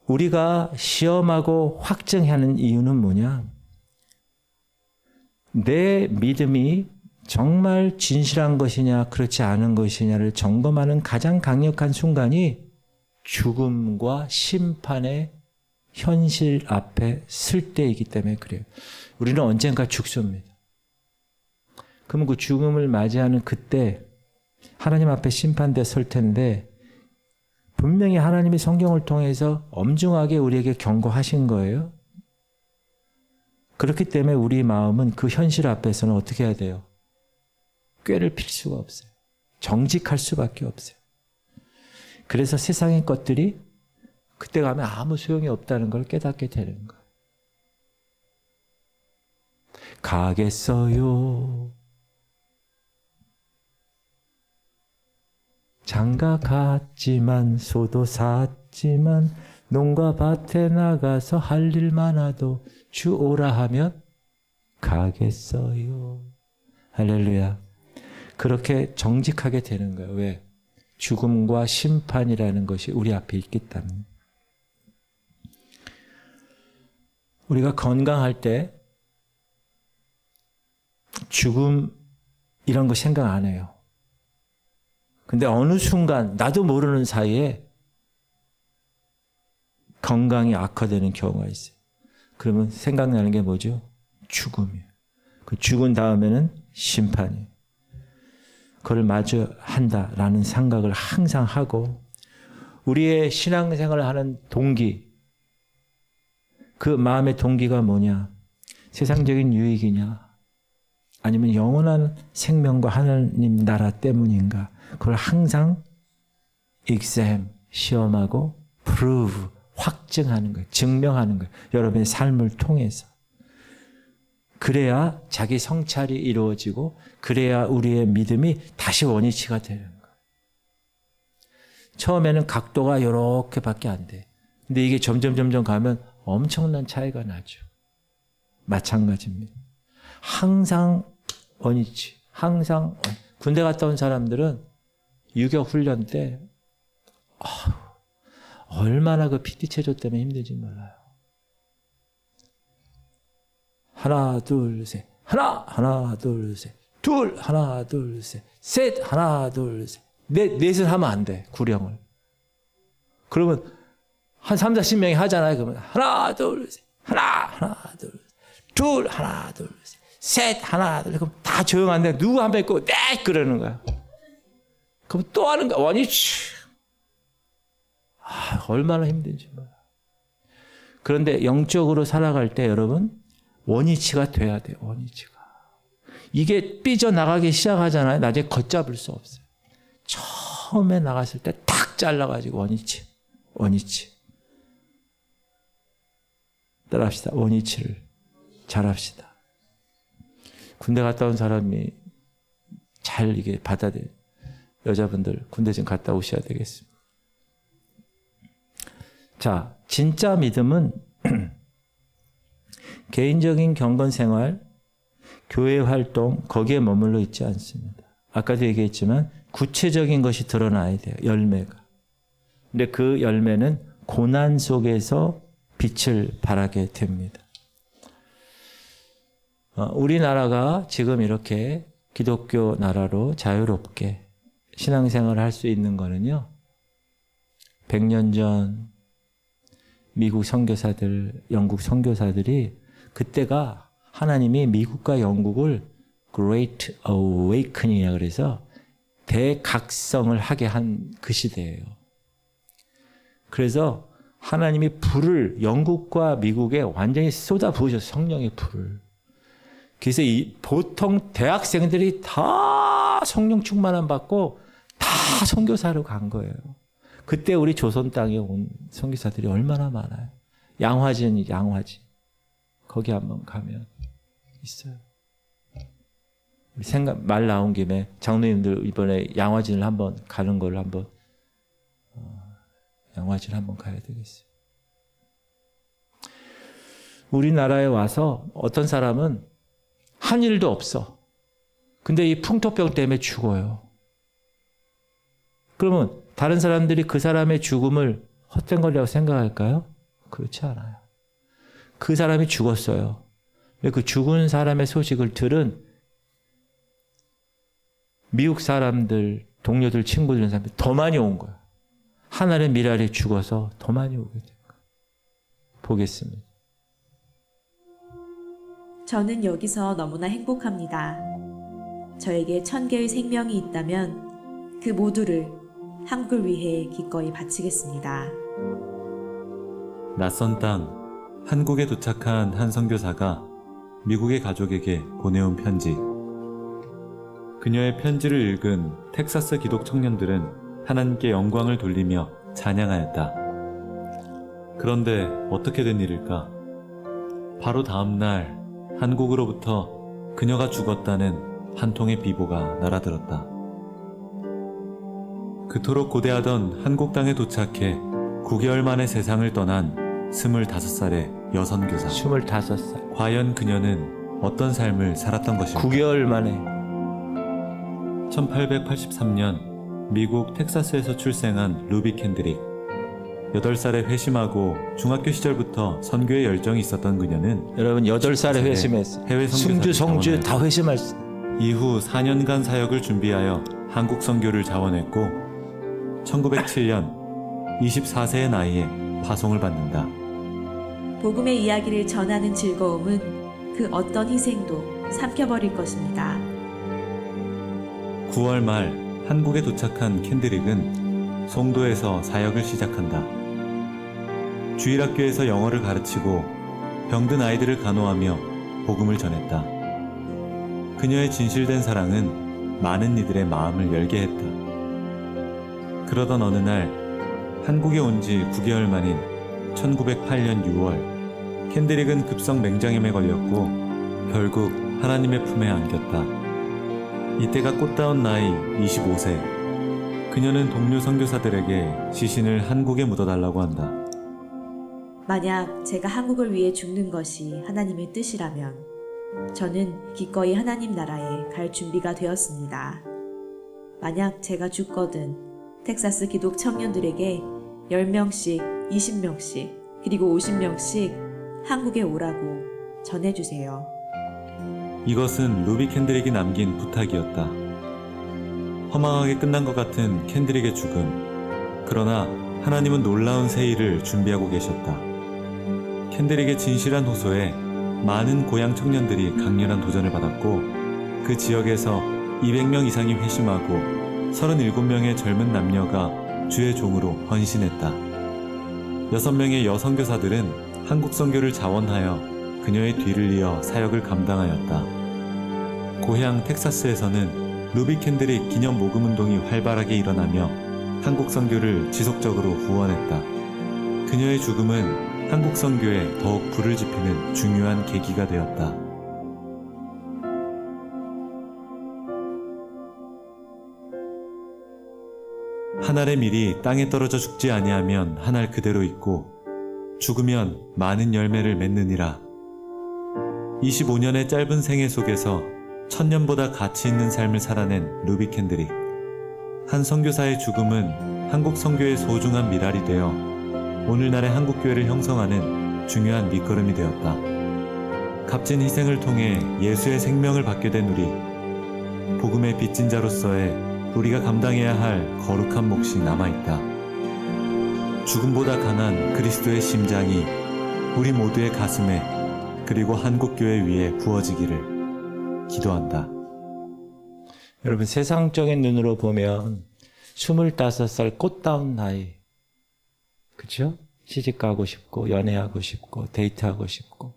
우리가 시험하고 확증하는 이유는 뭐냐? 내 믿음이 정말 진실한 것이냐 그렇지 않은 것이냐를 점검하는 가장 강력한 순간이 죽음과 심판의 현실 앞에 설 때이기 때문에 그래요. 우리는 언젠가 죽습니다. 그러면 그 죽음을 맞이하는 그때 하나님 앞에 심판대 설 텐데, 분명히 하나님이 성경을 통해서 엄중하게 우리에게 경고하신 거예요. 그렇기 때문에 우리 마음은 그 현실 앞에서는 어떻게 해야 돼요? 꾀를 필 수가 없어요. 정직할 수밖에 없어요. 그래서 세상의 것들이 그때 가면 아무 소용이 없다는 걸 깨닫게 되는 거예요. 가겠어요. 장가 갔지만 소도 샀지만 농가 밭에 나가서 할 일 많아도 주 오라 하면 가겠어요. 할렐루야. 그렇게 정직하게 되는 거예요. 왜? 죽음과 심판이라는 것이 우리 앞에 있기 때문에. 우리가 건강할 때 죽음 이런 거 생각 안 해요. 근데 어느 순간 나도 모르는 사이에 건강이 악화되는 경우가 있어요. 그러면 생각나는 게 뭐죠? 죽음이에요. 그 죽은 다음에는 심판이에요. 그걸 마주 한다라는 생각을 항상 하고 우리의 신앙생활을 하는 동기, 그 마음의 동기가 뭐냐? 세상적인 유익이냐? 아니면 영원한 생명과 하나님 나라 때문인가? 그걸 항상 exam, 시험하고 prove, 확증하는 거예요. 증명하는 거예요. 여러분의 삶을 통해서. 그래야 자기 성찰이 이루어지고 그래야 우리의 믿음이 다시 원위치가 되는 거예요. 처음에는 각도가 이렇게밖에 안 돼. 근데 이게 점점 가면 엄청난 차이가 나죠. 마찬가지입니다. 항상 원위치, 항상 군대 갔다 온 사람들은 유격 훈련 때 얼마나 그 PT 체조 때문에 힘든지 몰라요. 하나, 둘, 셋. 하나, 둘, 셋. 둘, 하나, 둘, 셋. 셋, 하나, 둘, 셋. 넷을 하면 안 돼, 구령을. 그러면 한 3, 40명이 하잖아요. 그러면 하나, 둘, 셋. 하나, 둘, 셋. 둘, 하나, 둘, 셋. 셋, 하나, 둘, 셋. 그럼 다 조용한데 누구 한 명 있고 넷 그러는 거야. 그럼 또 하는 거야. 원위치. 얼마나 힘든지 몰라. 그런데 영적으로 살아갈 때 여러분 원위치가 돼야 돼요. 원위치가. 이게 삐져나가기 시작하잖아요. 나중에 걷잡을 수 없어요. 처음에 나갔을 때 탁 잘라가지고 원위치. 따라합시다. 원위치를 잘합시다. 군대 갔다 온 사람이 잘 이게 받아들여. 여자분들 군대 좀 갔다 오셔야 되겠습니다. 자, 진짜 믿음은 개인적인 경건 생활, 교회 활동, 거기에 머물러 있지 않습니다. 아까도 얘기했지만 구체적인 것이 드러나야 돼요. 열매가. 근데 그 열매는 고난 속에서 빛을 발하게 됩니다. 우리나라가 지금 이렇게 기독교 나라로 자유롭게 신앙생활을 할 수 있는 거는요. 100년 전 미국 선교사들, 영국 선교사들이 그때가 하나님이 미국과 영국을 Great Awakening이라고 그래서 대각성을 하게 한 그 시대예요. 그래서 하나님이 불을 영국과 미국에 완전히 쏟아 부으셨어요. 성령의 불을. 그래서 보통 대학생들이 다 성령 충만함 받고 다 선교사로 간 거예요. 그때 우리 조선 땅에 온 선교사들이 얼마나 많아요. 양화진. 거기 한번 가면 있어요. 말 나온 김에 장로님들 이번에 양화진을 한번 가는 걸 한번 양화진 한번 가야 되겠어요. 우리나라에 와서 어떤 사람은 한 일도 없어. 근데 이 풍토병 때문에 죽어요. 그러면 다른 사람들이 그 사람의 죽음을 헛된 거라고 생각할까요? 그렇지 않아요. 그 사람이 죽었어요. 그 죽은 사람의 소식을 들은 미국 사람들, 동료들, 친구들, 이런 사람들이 더 많이 온 거야. 하늘의 미랄이 죽어서 더 많이 오게 된 거야. 보겠습니다. 저는 여기서 너무나 행복합니다. 저에게 1000개의 생명이 있다면 그 모두를 한국을 위해 기꺼이 바치겠습니다. 낯선 땅, 한국에 도착한 한 선교사가 미국의 가족에게 보내온 편지. 그녀의 편지를 읽은 텍사스 기독 청년들은 하나님께 영광을 돌리며 찬양하였다. 그런데 어떻게 된 일일까? 바로 다음 날 한국으로부터 그녀가 죽었다는 한 통의 비보가 날아들었다. 그토록 고대하던 한국 땅에 도착해 9개월 만에 세상을 떠난 25살의 여선교사. 25살. 과연 그녀는 어떤 삶을 살았던 것일까? 9개월 만에. 1883년 미국 텍사스에서 출생한 루비 캔드릭. 8살에 회심하고 중학교 시절부터 선교에 열정이 있었던 그녀는 여러분 8살에 회심했어요. 해외 승주, 성주 다 회심했어요. 이후 4년간 사역을 준비하여 한국 선교를 자원했고 1907년 24세의 나이에 파송을 받는다. 복음의 이야기를 전하는 즐거움은 그 어떤 희생도 삼켜버릴 것입니다. 9월 말 한국에 도착한 캔드릭은 송도에서 사역을 시작한다. 주일학교에서 영어를 가르치고 병든 아이들을 간호하며 복음을 전했다. 그녀의 진실된 사랑은 많은 이들의 마음을 열게 했다. 그러던 어느 날 한국에 온 지 9개월 만인 1908년 6월 캔드릭은 급성 맹장염에 걸렸고 결국 하나님의 품에 안겼다. 이때가 꽃다운 나이 25세. 그녀는 동료 선교사들에게 시신을 한국에 묻어달라고 한다. 만약 제가 한국을 위해 죽는 것이 하나님의 뜻이라면 저는 기꺼이 하나님 나라에 갈 준비가 되었습니다. 만약 제가 죽거든 텍사스 기독 청년들에게 10명씩, 20명씩, 그리고 50명씩 한국에 오라고 전해주세요. 이것은 루비 캔드릭이 남긴 부탁이었다. 허망하게 끝난 것 같은 캔드릭의 죽음. 그러나 하나님은 놀라운 새 일을 준비하고 계셨다. 캔드릭의 진실한 호소에 많은 고향 청년들이 강렬한 도전을 받았고 그 지역에서 200명 이상이 회심하고 37명의 젊은 남녀가 주의 종으로 헌신했다. 6명의 여선교사들은 한국 선교를 자원하여 그녀의 뒤를 이어 사역을 감당하였다. 고향 텍사스에서는 루비 캔드릭 기념 모금 운동이 활발하게 일어나며 한국 선교를 지속적으로 후원했다. 그녀의 죽음은 한국 선교에 더욱 불을 지피는 중요한 계기가 되었다. 한 알의 밀이 땅에 떨어져 죽지 아니하면 한 알 그대로 있고 죽으면 많은 열매를 맺느니라. 25년의 짧은 생애 속에서 1000년보다 가치 있는 삶을 살아낸 루비 캔드릭. 한 선교사의 죽음은 한국 선교의 소중한 미랄이 되어 오늘날의 한국교회를 형성하는 중요한 밑거름이 되었다. 값진 희생을 통해 예수의 생명을 받게 된 우리, 복음의 빚진 자로서의 우리가 감당해야 할 거룩한 몫이 남아있다. 죽음보다 강한 그리스도의 심장이 우리 모두의 가슴에 그리고 한국교회 위에 부어지기를 기도한다. 여러분 세상적인 눈으로 보면 25살 꽃다운 나이, 그렇죠? 시집 가고 싶고 연애하고 싶고 데이트하고 싶고,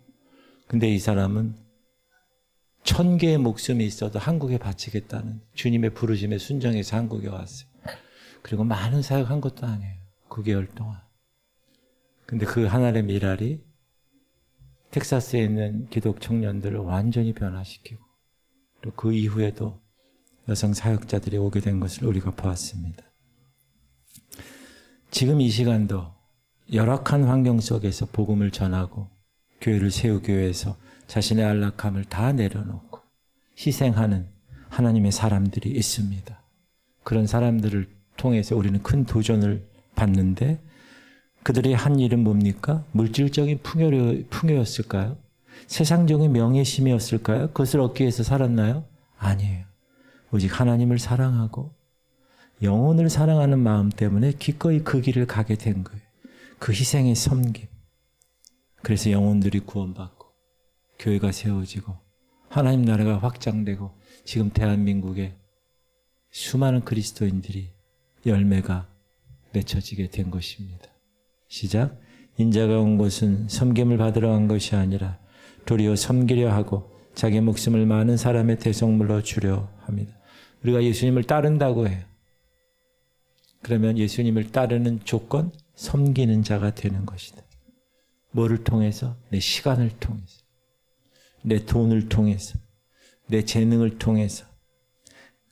근데 이 사람은 1000개의 목숨이 있어도 한국에 바치겠다는 주님의 부르심에 순종해서 한국에 왔어요. 그리고 많은 사역한 것도 아니에요. 9개월 동안. 근데 그 하나의 미랄이 텍사스에 있는 기독 청년들을 완전히 변화시키고 또 그 이후에도 여성 사역자들이 오게 된 것을 우리가 보았습니다. 지금 이 시간도 열악한 환경 속에서 복음을 전하고 교회를 세우기 위해서 자신의 안락함을 다 내려놓고 희생하는 하나님의 사람들이 있습니다. 그런 사람들을 통해서 우리는 큰 도전을 받는데 그들이 한 일은 뭡니까? 물질적인 풍요였을까요? 세상적인 명예심이었을까요? 그것을 얻기 위해서 살았나요? 아니에요. 오직 하나님을 사랑하고 영혼을 사랑하는 마음 때문에 기꺼이 그 길을 가게 된 거예요. 그 희생의 섬김. 그래서 영혼들이 구원받고 교회가 세워지고 하나님 나라가 확장되고 지금 대한민국에 수많은 그리스도인들이 열매가 맺혀지게 된 것입니다. 시작. 인자가 온 곳은 섬김을 받으러 간 것이 아니라 도리어 섬기려 하고 자기 목숨을 많은 사람의 대속물로 주려 합니다. 우리가 예수님을 따른다고 해요. 그러면 예수님을 따르는 조건, 섬기는 자가 되는 것이다. 뭐를 통해서? 내 시간을 통해서, 내 돈을 통해서, 내 재능을 통해서,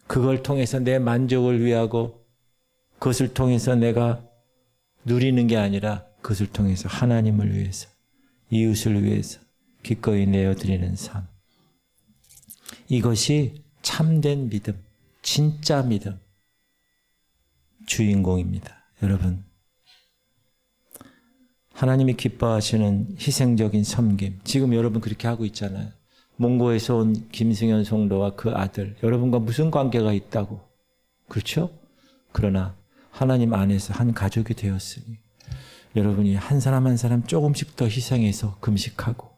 그걸 통해서 내 만족을 위하고 그것을 통해서 내가 누리는 게 아니라 그것을 통해서 하나님을 위해서, 이웃을 위해서 기꺼이 내어드리는 삶. 이것이 참된 믿음, 진짜 믿음, 주인공입니다. 여러분, 하나님이 기뻐하시는 희생적인 섬김, 지금 여러분 그렇게 하고 있잖아요. 몽고에서 온 김승현 성도와 그 아들, 여러분과 무슨 관계가 있다고, 그렇죠? 그러나 하나님 안에서 한 가족이 되었으니 여러분이 한 사람 한 사람 조금씩 더 희생해서 금식하고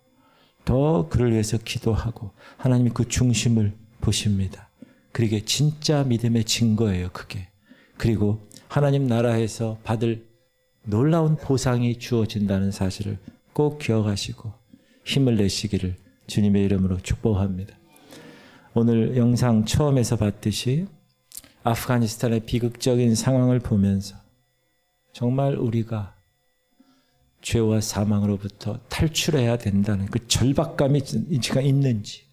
더 그를 위해서 기도하고 하나님이 그 중심을 보십니다. 그게 진짜 믿음의 증거예요, 그게. 그리고 하나님 나라에서 받을 놀라운 보상이 주어진다는 사실을 꼭 기억하시고 힘을 내시기를 주님의 이름으로 축복합니다. 오늘 영상 처음에서 봤듯이 아프가니스탄의 비극적인 상황을 보면서 정말 우리가 죄와 사망으로부터 탈출해야 된다는 그 절박감이 있는지,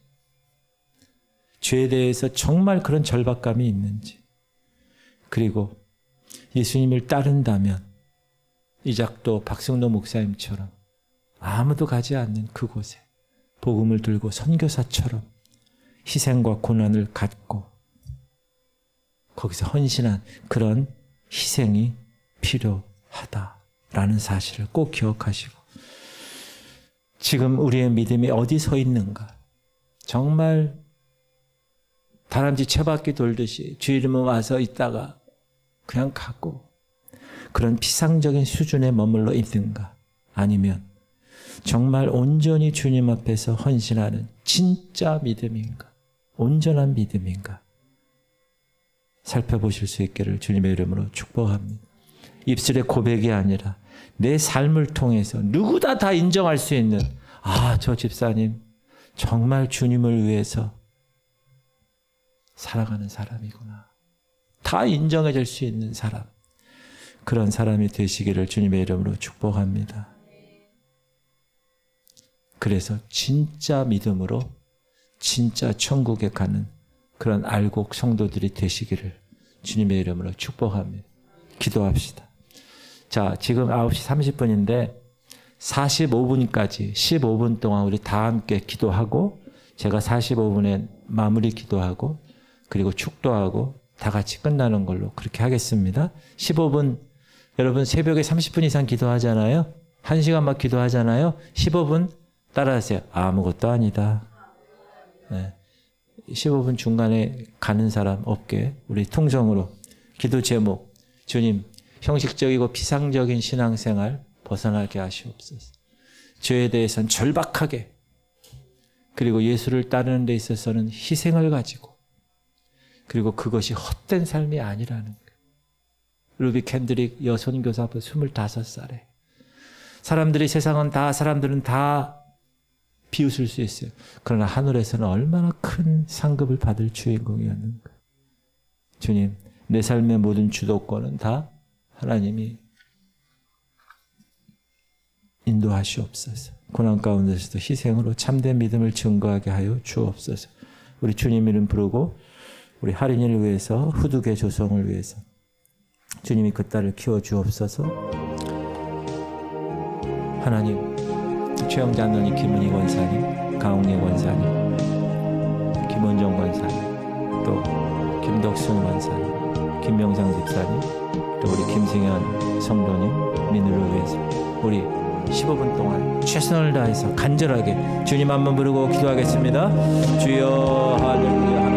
죄에 대해서 정말 그런 절박감이 있는지, 그리고 예수님을 따른다면 이작도 박승도 목사님처럼 아무도 가지 않는 그곳에 복음을 들고 선교사처럼 희생과 고난을 갖고 거기서 헌신한 그런 희생이 필요하다라는 사실을 꼭 기억하시고, 지금 우리의 믿음이 어디 서 있는가, 정말 다람쥐 채바퀴 돌듯이 주 이름은 와서 있다가 그냥 가고 그런 피상적인 수준에 머물러 있는가, 아니면 정말 온전히 주님 앞에서 헌신하는 진짜 믿음인가, 온전한 믿음인가 살펴보실 수 있기를 주님의 이름으로 축복합니다. 입술의 고백이 아니라 내 삶을 통해서 누구나 다 인정할 수 있는, 아, 저 집사님 정말 주님을 위해서 살아가는 사람이구나, 다 인정해 줄 수 있는 사람, 그런 사람이 되시기를 주님의 이름으로 축복합니다. 그래서 진짜 믿음으로 진짜 천국에 가는 그런 알곡 성도들이 되시기를 주님의 이름으로 축복합니다. 기도합시다. 자, 지금 9시 30분인데 45분까지 15분 동안 우리 다 함께 기도하고, 제가 45분에 마무리 기도하고 그리고 축도하고 다 같이 끝나는 걸로 그렇게 하겠습니다. 15분, 여러분 새벽에 30분 이상 기도하잖아요. 1시간 막 기도하잖아요. 15분 따라하세요. 아무것도 아니다. 네. 15분 중간에 가는 사람 없게 우리 통성으로 기도 제목, 주님 형식적이고 피상적인 신앙생활 벗어나게 하시옵소서. 죄에 대해서는 절박하게, 그리고 예수를 따르는 데 있어서는 희생을 가지고, 그리고 그것이 헛된 삶이 아니라는 거예요. 루비 캔드릭 여선교사 앞에 25살에 사람들은 다 비웃을 수 있어요. 그러나 하늘에서는 얼마나 큰 상급을 받을 주인공이었는가. 주님, 내 삶의 모든 주도권은 다 하나님이 인도하시옵소서. 고난 가운데서도 희생으로 참된 믿음을 증거하게 하여 주옵소서. 우리 주님 이름 부르고 우리 할인이를 위해서, 후두개 조성을 위해서 주님이 그 딸을 키워 주옵소서. 하나님, 최영자 언니, 김은희 권사님, 강홍래 권사님, 김원정 권사님, 또 김덕순 권사님, 김명상 집사님, 또 우리 김승현 성도님, 민우를 위해서 우리 15분 동안 최선을 다해서 간절하게 주님 한번 부르고 기도하겠습니다. 주여, 할렐루야.